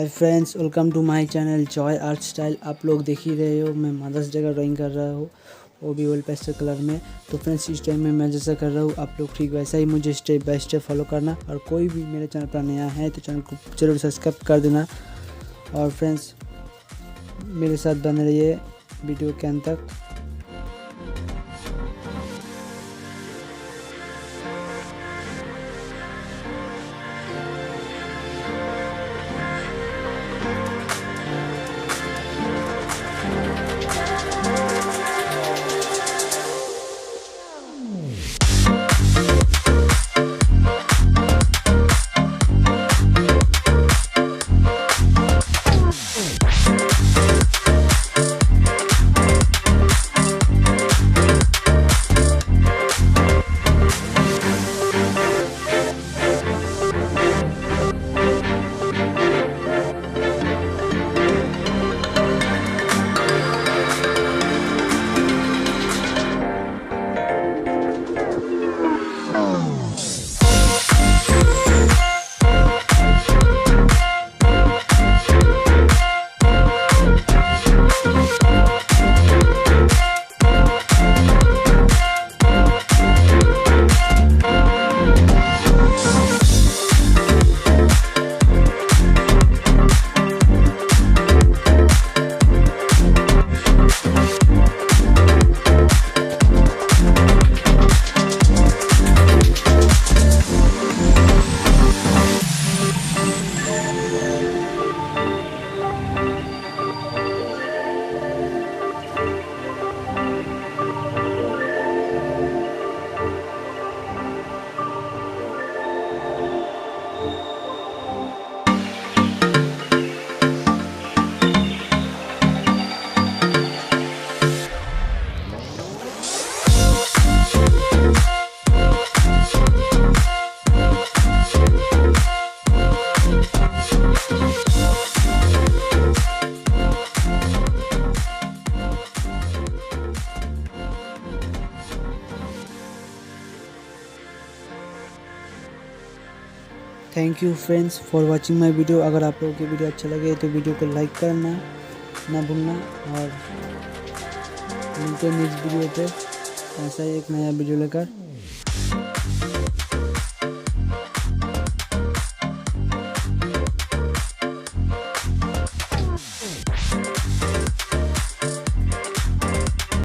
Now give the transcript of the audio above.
Hi friends, welcome to my channel Joy Art Style. आप लोग देख ही रहे हो, मैं मदर्स डे का ड्राइंग कर रहा हूँ, वो भी ऑयल पेस्टल कलर में। तो फ्रेंड्स, इस टाइम में मैं जैसा कर रहा हूँ आप लोग ठीक वैसा ही मुझे स्टेप बाय स्टेप फॉलो करना। और कोई भी मेरे चैनल पर नया है तो चैनल को जरूर सब्सक्राइब कर देना। और फ्रेंड्स, मेरे साथ बने रहिए वीडियो के अंत तक। Thank you friends for watching my video. अगर आप लोगों की वीडियो अच्छा लगे तो वीडियो को लाइक करना ना भूलना। और मिलते हैं नेक्स्ट वीडियो पे ऐसा ही एक नया वीडियो लेकर।